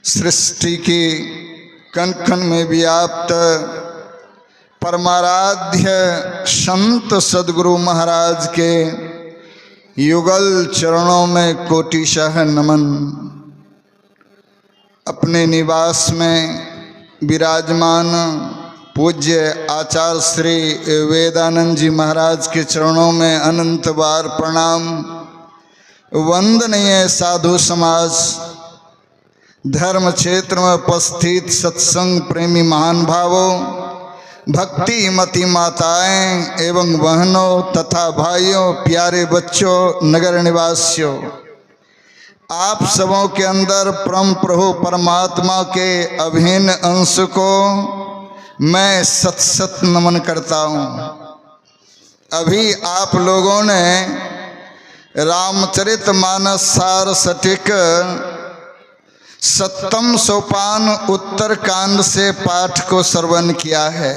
सृष्टि की कण कण में व्याप्त परमाराध्य संत सद्गुरु महाराज के युगल चरणों में कोटिशः नमन। अपने निवास में विराजमान पूज्य आचार्य श्री वेदानंद जी महाराज के चरणों में अनंत बार प्रणाम। वंदनीय साधु समाज, धर्म क्षेत्र में उपस्थित सत्संग प्रेमी महान भावों, भक्ति मती माताएं एवं बहनों तथा भाइयों, प्यारे बच्चों, नगर निवासियों, आप सबों के अंदर परम प्रभु परमात्मा के अभिन्न अंश को मैं सत सत नमन करता हूँ। अभी आप लोगों ने रामचरितमानस सार सटिक सप्तम सोपान उत्तर कांड से पाठ को श्रवण किया है।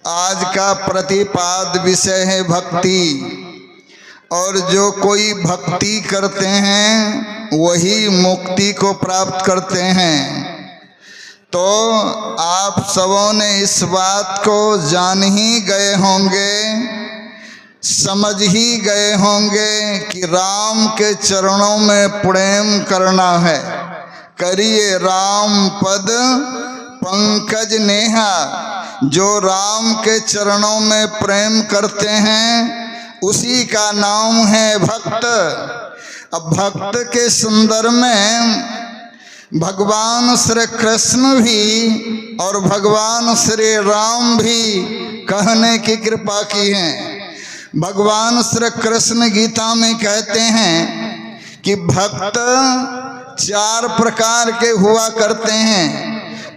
आज का प्रतिपाद विषय है भक्ति, और जो कोई भक्ति करते हैं वही मुक्ति को प्राप्त करते हैं। तो आप सबों ने इस बात को जान ही गए होंगे, समझ ही गए होंगे कि राम के चरणों में प्रेम करना है। करिए राम पद पंकज नेहा। जो राम के चरणों में प्रेम करते हैं उसी का नाम है भक्त। अब भक्त के संदर्भ में भगवान श्री कृष्ण भी और भगवान श्री राम भी कहने की कृपा की है। भगवान श्री कृष्ण गीता में कहते हैं कि भक्त 4 प्रकार के हुआ करते हैं।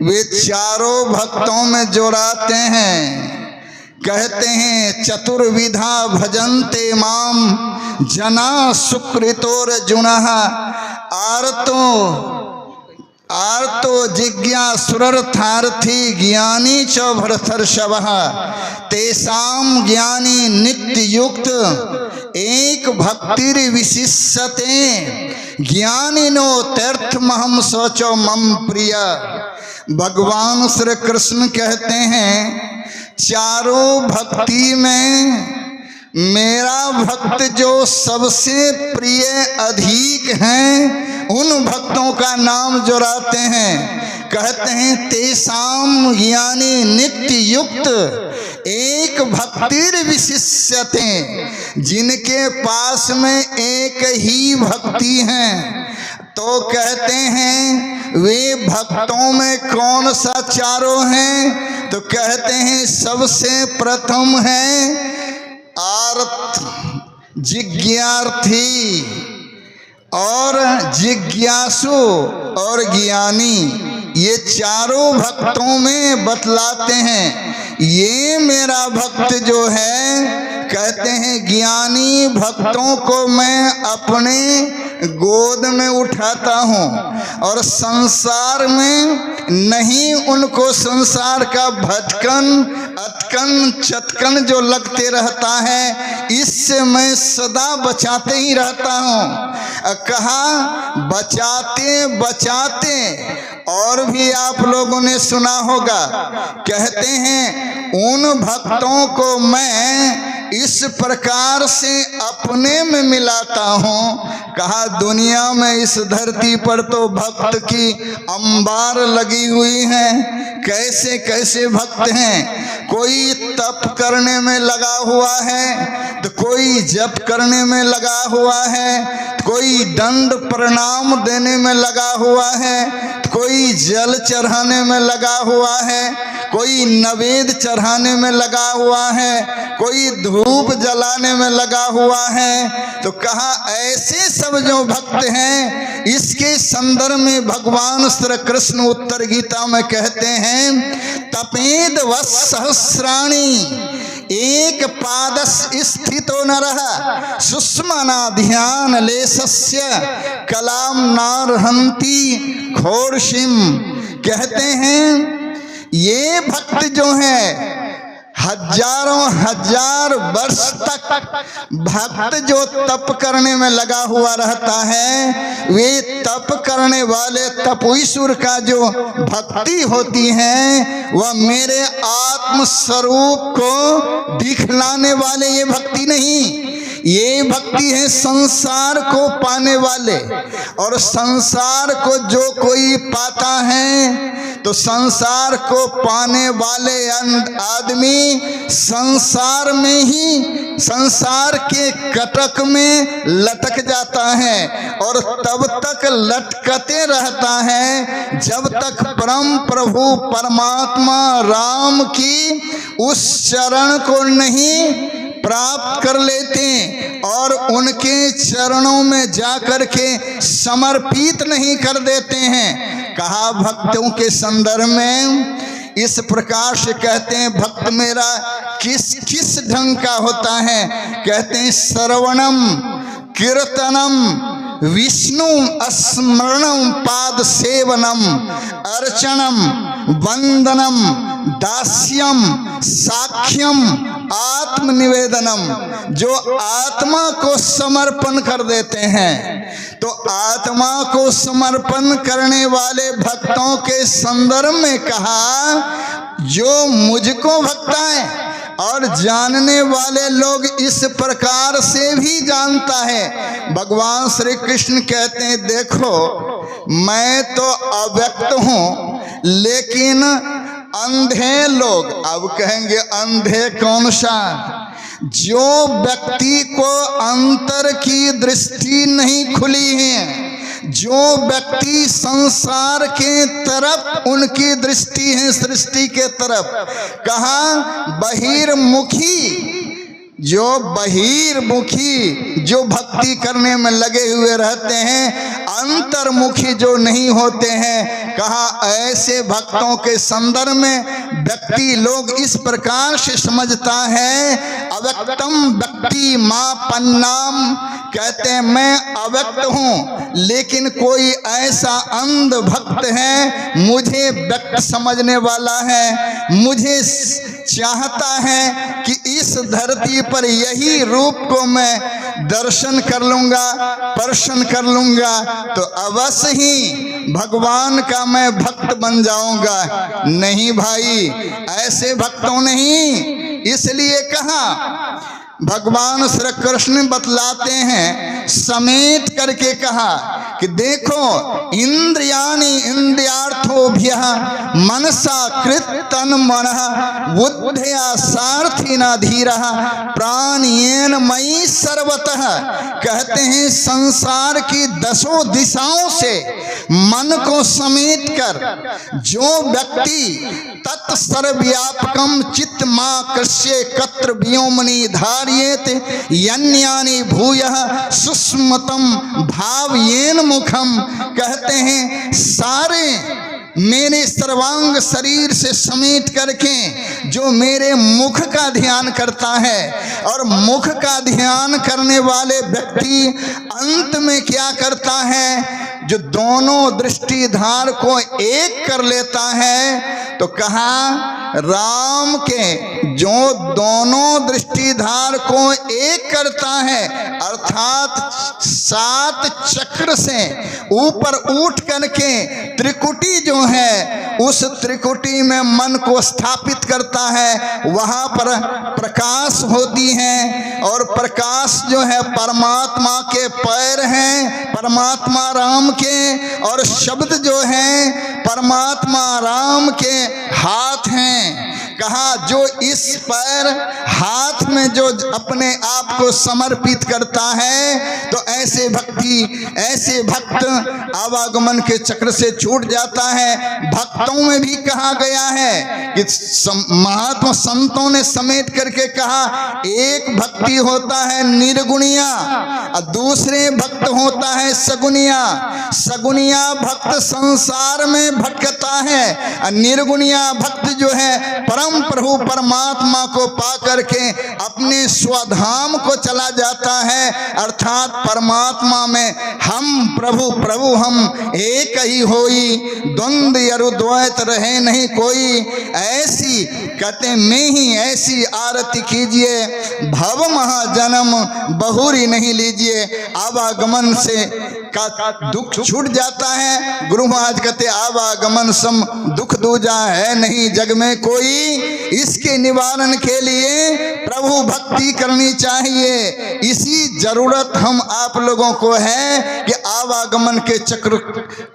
वे चारों भक्तों में जोड़ाते हैं। कहते हैं चतुर्विधा भजन्ते माम जना सुकृतोर्जुनः आर्तो जिज्ञासुरर्थार्थी ज्ञानी च भरतर्षभः तेषां ज्ञानी नित्य युक्त एक भक्तिर विशिष्यते ज्ञानिनो तीर्थमहं सोचो मम प्रिय। भगवान श्री कृष्ण कहते हैं चारों भक्ति में मेरा भक्त जो सबसे प्रिय अधिक हैं उन भक्तों का नाम जोड़ाते हैं। कहते हैं तेषां ज्ञानी नित्य युक्त एक भक्तिर विशिष्यते, जिनके पास में एक ही भक्ति है। तो कहते हैं वे भक्तों में कौन सा चारों हैं? तो कहते हैं सबसे प्रथम है आर्त जिज्ञार्थी और जिज्ञासु और ज्ञानी। ये चारों भक्तों में बतलाते हैं ये मेरा भक्त जो है, कहते हैं ज्ञानी भक्तों को मैं अपने गोद में उठाता हूँ और संसार में नहीं उनको संसार का भटकन अटकन चटकन जो लगते रहता है इससे मैं सदा बचाते ही रहता हूँ। कहा बचाते बचाते, और भी आप लोगों ने सुना होगा, कहते हैं उन भक्तों को मैं इस प्रकार से अपने में मिलाता हूँ। कहा दुनिया में इस धरती पर तो भक्त की अंबार लगी हुई है। कैसे कैसे भक्त हैं, कोई तप करने में लगा हुआ है, तो कोई जप करने में लगा हुआ है, कोई दंड प्रणाम देने में लगा हुआ है, कोई जल चढ़ाने में लगा हुआ है, कोई नवेद चढ़ाने में लगा हुआ है, कोई धूप जलाने में लगा हुआ है। तो कहा ऐसे सब जो भक्त हैं इसके संदर्भ में भगवान श्री कृष्ण उत्तर गीता में कहते हैं तपेद वत्सहस्राणि एक पादस स्थितो नरः सुष्मना ध्यान लेशस्य कलाम नारहंती घोरशिम। कहते हैं ये भक्त जो है हजारों हजार वर्ष तक भक्त जो तप करने में लगा हुआ रहता है, वे तप करने वाले तपोईश्वर का जो भक्ति होती है वह मेरे आत्म स्वरूप को दिखलाने वाले ये भक्ति नहीं, ये भक्ति है संसार को पाने वाले। और संसार को जो कोई पाता है तो संसार को पाने वाले आदमी संसार में ही, संसार के कटक में लटक जाता है और तब तक लटकते रहता है जब तक परम प्रभु परमात्मा राम की उस चरण को नहीं प्राप्त कर लेते और उनके चरणों में जाकर के समर्पित नहीं कर देते हैं। कहा भक्तों के संदर्भ में इस प्रकार से कहते हैं, भक्त मेरा किस किस ढंग का होता है, कहते हैं श्रवणम कीर्तनम विष्णु स्मरणम पाद सेवनम अर्चनम वंदनम दास्यम साक्ष्यम आत्मनिवेदनम। जो आत्मा को समर्पण कर देते हैं, तो आत्मा को समर्पण करने वाले भक्तों के संदर्भ में कहा जो मुझको भक्ता है। और जानने वाले लोग इस प्रकार से भी जानता है। भगवान श्री कृष्ण कहते हैं, देखो मैं तो अव्यक्त हूँ, लेकिन अंधे लोग, अब कहेंगे अंधे कौन सा, जो व्यक्ति को अंतर की दृष्टि नहीं खुली है, जो व्यक्ति संसार के तरफ उनकी दृष्टि है, सृष्टि के तरफ, कहा बहिर्मुखी, जो बहिर्मुखी जो भक्ति करने में लगे हुए रहते हैं, अंतर्मुखी जो नहीं होते हैं, कहा ऐसे भक्तों के संदर्भ में व्यक्ति लोग इस प्रकार से समझता है, अव्यक्तम व्यक्ति मां पन्नाम, कहते हैं मैं अव्यक्त हूँ, लेकिन कोई ऐसा अंध भक्त है, मुझे व्यक्त समझने वाला है, मुझे चाहता है कि इस धरती पर यही रूप को मैं दर्शन कर लूंगा, दर्शन कर लूंगा, तो अवश्य ही भगवान का मैं भक्त बन जाऊंगा। नहीं भाई, ऐसे भक्तों नहीं। इसलिए कहा भगवान श्री कृष्ण बतलाते हैं, समेट करके कहा कि देखो इंद्रियाणि इंद्रियार्थोभ्यः मनसा कृतन मनः बुद्ध्या सारथिना धीरः प्राणेन मयि सर्वतः। कहते हैं संसार की दसों दिशाओं से मन को समेट कर जो व्यक्ति तत्सर्वव्यापकम चित्त मां कस्य कत्र व्योमनि धार्येत यन्यानि भूयः सुस्मतम भावयेन मुखम। कहते हैं सारे मेरे सर्वांग शरीर से समेट करके जो मेरे मुख का ध्यान करता है, और मुख का ध्यान करने वाले व्यक्ति अंत में क्या करता है, जो दोनों दृष्टिधार को एक कर लेता है। तो कहा राम के जो दोनों दृष्टिधार को एक करता है, अर्थात 7 चक्र से ऊपर उठ करके त्रिकुटी जो है उस त्रिकुटी में मन को स्थापित करता है, वहां पर प्रकाश होती है, और प्रकाश जो है परमात्मा के पैर हैं, परमात्मा राम के, और शब्द जो है परमात्मा राम के हाथ हैं। कहा जो इस पैर हाथ में जो अपने आप को समर्पित करता है, तो ऐसे भक्त आवागमन के चक्र से छूट जाता है। भक्तों में भी कहा गया है कि महात्मा संतों ने समेट करके कहा, एक भक्ति होता है निर्गुणिया और दूसरे भक्त होता है सगुनिया। सगुनिया भक्त संसार में भटकता है और निर्गुणिया भक्त जो है परम परम प्रभु परमात्मा को पा करके अपने स्वधाम को चला जाता है। अर्थात परमात्मा में हम प्रभु प्रभु हम एक ही होई, द्वंद यरु द्वैत रहे नहीं कोई। ऐसी कहते में ही ऐसी आरती कीजिए, भव महाजन्म बहुरी नहीं लीजिए। आवागमन से का दुख छूट जाता है। गुरु महाराज कहते आवागमन सम दुख दूजा है नहीं जग में कोई। इसके निवारण के लिए प्रभु भक्ति करनी चाहिए। इसी जरूरत हम आप लोगों को है कि आवागमन के चक्र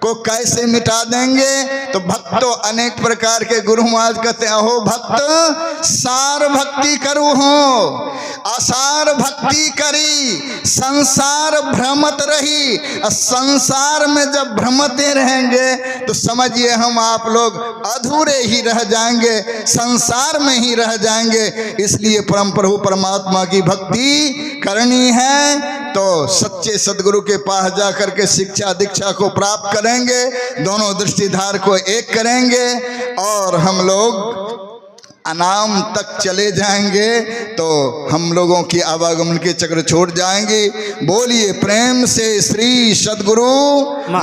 को कैसे मिटा देंगे। तो भक्तों अनेक प्रकार के गुरु महाराज कहते अहो भक्त सार भक्ति करू हो, असार भक्ति करी संसार भ्रमत रही। संसार में जब भ्रमते रहेंगे तो समझिए हम आप लोग अधूरे ही रह जाएंगे, संसार में ही रह जाएंगे। इसलिए परम प्रभु परमात्मा की भक्ति करनी है तो सच्चे सदगुरु के पास जा करके शिक्षा दीक्षा को प्राप्त करेंगे, दोनों दृष्टिधार को एक करेंगे और हम लोग अनाम तक चले जाएंगे। तो हम लोगों की आवागमन के चक्र छोड़ जाएंगे। बोलिए प्रेम से श्री सदगुरु